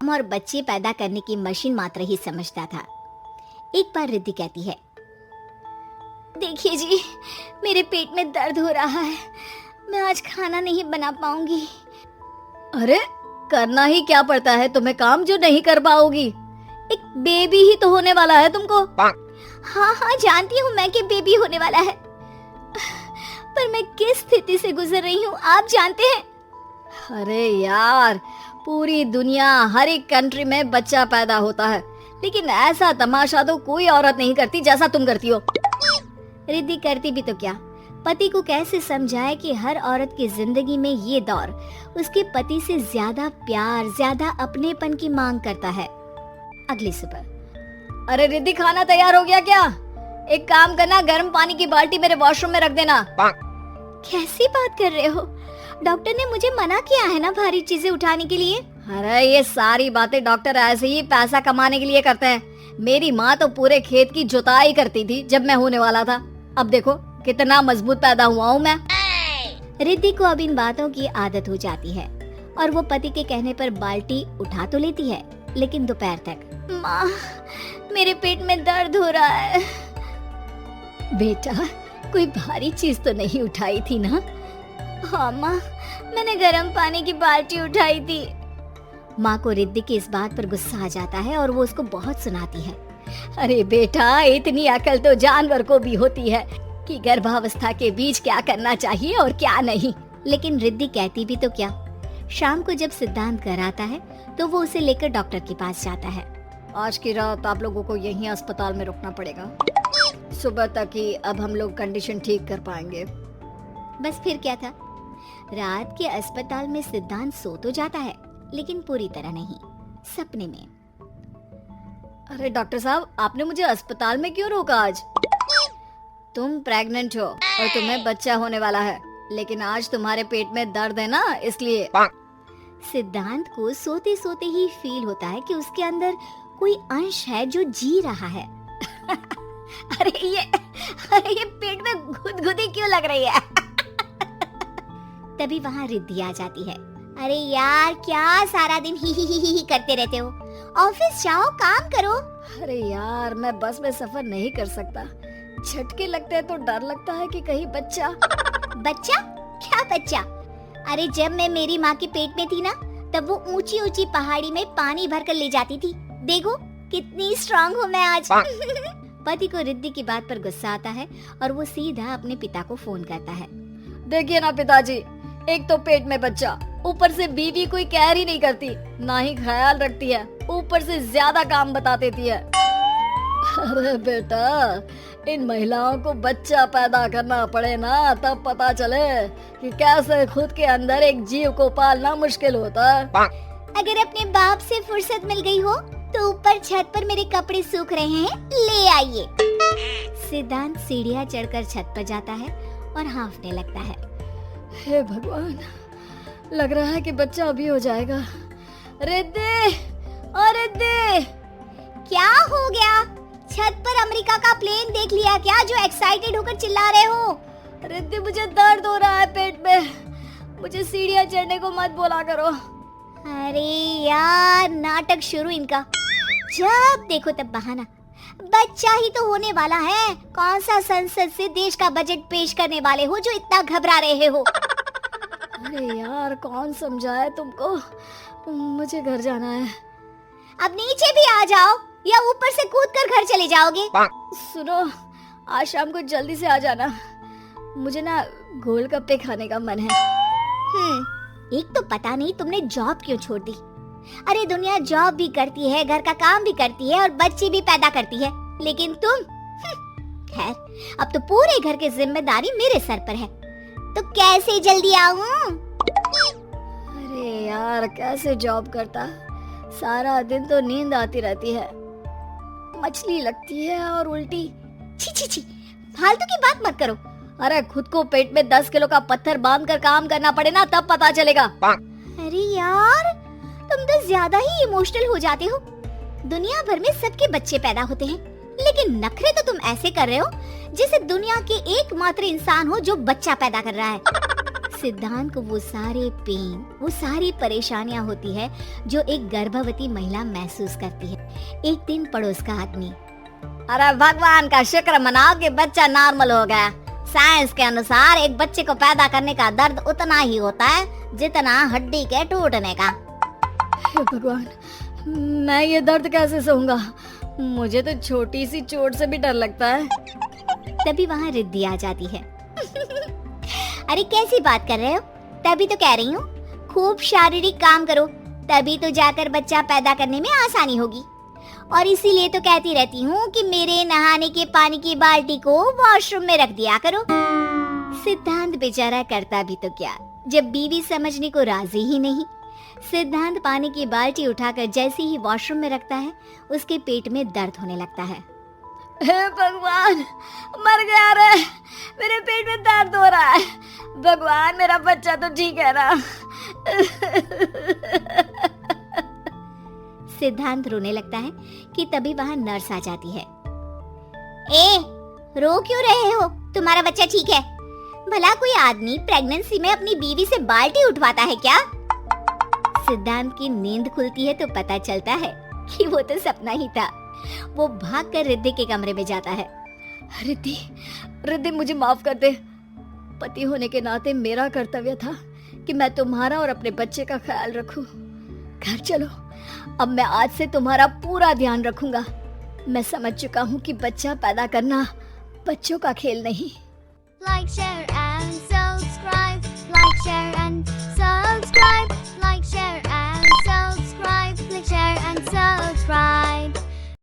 और बच्चे पैदा करने की मशीन मात्र ही समझता था। एक बार रिद्धि कहती है, देखिए जी, मेरे पेट में दर्द हो रहा है, मैं आज खाना नहीं बना पाऊंगी। अरे करना ही क्या पड़ता है तुम्हें काम जो नहीं कर पाओगी? एक बेबी ही तो होने वाला है तुमको। हाँ हाँ जानती हूँ मैं कि बेबी होने वाला है, पर मैं किस स्थिति से गुजर रही हूँ आप जानते हैं। अरे यार, पूरी दुनिया हर एक कंट्री में बच्चा पैदा होता है, लेकिन ऐसा तमाशा तो कोई औरत नहीं करती जैसा तुम करती हो। रिद्धि करती भी तो क्या, पति को कैसे समझाए कि हर औरत की जिंदगी में ये दौर उसके पति से ज्यादा प्यार, ज्यादा अपनेपन की मांग करता है। अगली सुबह, अरे रिद्धि, खाना तैयार हो गया क्या? एक काम करना, गर्म पानी की बाल्टी मेरे वॉशरूम में रख देना। कैसी बात कर रहे हो? डॉक्टर ने मुझे मना किया है ना भारी चीजें उठाने के लिए। अरे ये सारी बातें डॉक्टर ऐसे ही पैसा कमाने के लिए करते हैं। मेरी माँ तो पूरे खेत की जुताई करती थी जब मैं होने वाला था। अब देखो कितना मजबूत पैदा हुआ हूँ मैं। रिद्धि को अब इन बातों की आदत हो जाती है और वो पति के कहने पर बाल्टी उठा तो लेती है, लेकिन दोपहर तक, माँ मेरे पेट में दर्द हो रहा है। बेटा, कोई भारी चीज तो नहीं उठाई थी ना? हाँ माँ, मैंने गर्म पानी की बाल्टी उठाई थी। माँ को रिद्धि की इस बात पर गुस्सा आ जाता है और वो उसको बहुत सुनाती है। अरे बेटा, इतनी अकल तो जानवर को भी होती है कि गर्भावस्था के बीच क्या करना चाहिए और क्या नहीं। लेकिन रिद्धि कहती भी तो क्या। शाम को जब सिद्धांत घर आता है तो वो उसे लेकर डॉक्टर के पास जाता है। आज की रात आप लोगों को यहीं अस्पताल में रुकना पड़ेगा, सुबह तक ही अब हम लोग कंडीशन ठीक कर पाएंगे। बस फिर क्या था, रात के अस्पताल में सिद्धांत सो तो जाता है, लेकिन पूरी तरह नहीं, सपने में। अरे डॉक्टर साहब, आपने मुझे अस्पताल में क्यों रोका आज? तुम प्रेग्नेंट हो और तुम्हें बच्चा होने वाला है, लेकिन आज तुम्हारे पेट में दर्द है ना, इसलिए। सिद्धांत को सोते सोते ही फील होता है कि उसके अंदर कोई अंश है जो जी रहा है। अरे ये पेट में गुदगुदी क्यों लग रही है? तभी वहाँ रिद्धि आ जाती है। अरे यार, क्या सारा दिन ही करते रहते हो? ऑफिस जाओ, काम करो। अरे यार, मैं बस में सफर नहीं कर सकता, झटके लगते हैं तो डर लगता है कि कहीं बच्चा। बच्चा? क्या बच्चा? अरे जब मैं मेरी माँ के पेट में थी ना, तब वो ऊंची ऊंची पहाड़ी में पानी भर कर ले जाती थी। देखो कितनी स्ट्रांग हूँ मैं आज। पति को रिद्धि की बात पर गुस्सा आता है और वो सीधा अपने पिता को फोन करता है। देखिए ना पिताजी, एक तो पेट में बच्चा, ऊपर से बीवी कोई केयर ही नहीं करती, ना ही ख्याल रखती है, ऊपर से ज्यादा काम बता देती है। अरे बेटा, इन महिलाओं को बच्चा पैदा करना पड़े ना, तब पता चले कि कैसे खुद के अंदर एक जीव को पालना मुश्किल होता है। अगर अपने बाप से फुर्सत मिल गई हो तो ऊपर छत पर मेरे कपड़े सूख रहे हैं, ले आइए। सिद्धांत सीढ़ियाँ चढ़कर छत पर जाता है और हाँफने लगता है। हे भगवान, लग रहा है कि बच्चा अभी हो जाएगा। रिद्धि, ओ रिद्धि! क्या हो गया? छत पर अमेरिका का प्लेन देख लिया क्या जो एक्साइटेड होकर चिल्ला रहे हो? रिद्धि, मुझे दर्द हो रहा है पेट में, मुझे सीढ़ियाँ चढ़ने को मत बोला करो। अरे यार, नाटक शुरू इनका, जब देखो तब बहाना। बच्चा ही तो होने वाला है, कौन सा संसद से देश का बजट पेश करने वाले हो जो इतना घबरा रहे हो? अरे यार, कौन समझाए तुमको, मुझे घर जाना है। अब नीचे भी आ जाओ या ऊपर से कूदकर घर चले जाओगे? सुनो, आज शाम को जल्दी से आ जाना, मुझे ना गोलगप्पे खाने का मन है। एक तो पता नहीं तुमने जॉब क्यों छोड़ दी। अरे दुनिया जॉब भी करती है, घर का काम भी करती है और बच्चे भी पैदा करती है, लेकिन तुम, खैर, अब तो पूरे घर की जिम्मेदारी मेरे सर पर है, तो कैसे जल्दी आऊं? अरे यार, कैसे जॉब करता, सारा दिन तो नींद आती रहती है, मछली लगती है और उल्टी। छी छी छी, फालतू की बात मत करो। अरे खुद को पेट में 10 किलो का पत्थर बांध कर काम करना पड़े ना, तब पता चलेगा। अरे यार, तुम तो ज्यादा ही इमोशनल हो जाते हो। दुनिया भर में सबके बच्चे पैदा होते हैं, लेकिन नखरे तो तुम ऐसे कर रहे हो जैसे दुनिया के एकमात्र इंसान हो जो बच्चा पैदा कर रहा है। सिद्धांत को वो सारे पेन, वो सारी परेशानियां होती है जो एक गर्भवती महिला महसूस करती है। एक दिन पड़ोस का आदमी, अरे भगवान का शुक्र मनाओ कि बच्चा नॉर्मल हो गया। साइंस के अनुसार एक बच्चे को पैदा करने का दर्द उतना ही होता है जितना हड्डी के टूटने का। हे भगवान, मैं ये दर्द कैसे सहूंगा? मुझे तो छोटी सी चोट से भी डर लगता है। तभी वहाँ रिद्धि आ जाती है। अरे कैसी बात कर रहे हो? तभी तो कह रही हूँ, खूब शारीरिक काम करो, तभी तो जाकर बच्चा पैदा करने में आसानी होगी। और इसीलिए तो कहती रहती हूँ कि मेरे नहाने के पानी की बाल्टी को वॉशरूम में रख दिया करो। सिद्धांत बेचारा करता भी तो क्या, जब बीवी समझने को राजी ही नहीं। सिद्धांत पानी की बाल्टी उठाकर जैसे ही वॉशरूम में रखता है, उसके पेट में दर्द होने लगता है। हे भगवान, मर गया रे, मेरे पेट में दर्द हो रहा है। भगवान, मेरा बच्चा तो ठीक है ना? सिद्धांत रोने लगता है कि तभी वहाँ नर्स आ जाती है। ए, रो क्यों रहे हो? तुम्हारा बच्चा ठीक है? भला कोई आदमी प्रेगनेंसी में अपनी बीवी से बाल्टी उठवाता है क्या? सिद्धांत की नींद खुलती है तो पता चलता है कि वो तो सपना ही था। वो भागकर रिद्धि के कमरे में जाता है। रिद्धि, रिद्धि मुझे माफ कर दे। पति होने के नाते मेरा कर्तव्य था कि मैं तुम्हारा और अपने बच्चे का ख्याल रखूं। घर चलो, अब मैं आज से तुम्हारा पूरा ध्यान रखूंगा। मैं समझ चुका हूँ कि बच्चा पैदा करना बच्चों का खेल नहीं। Like, share and subscribe. Like, share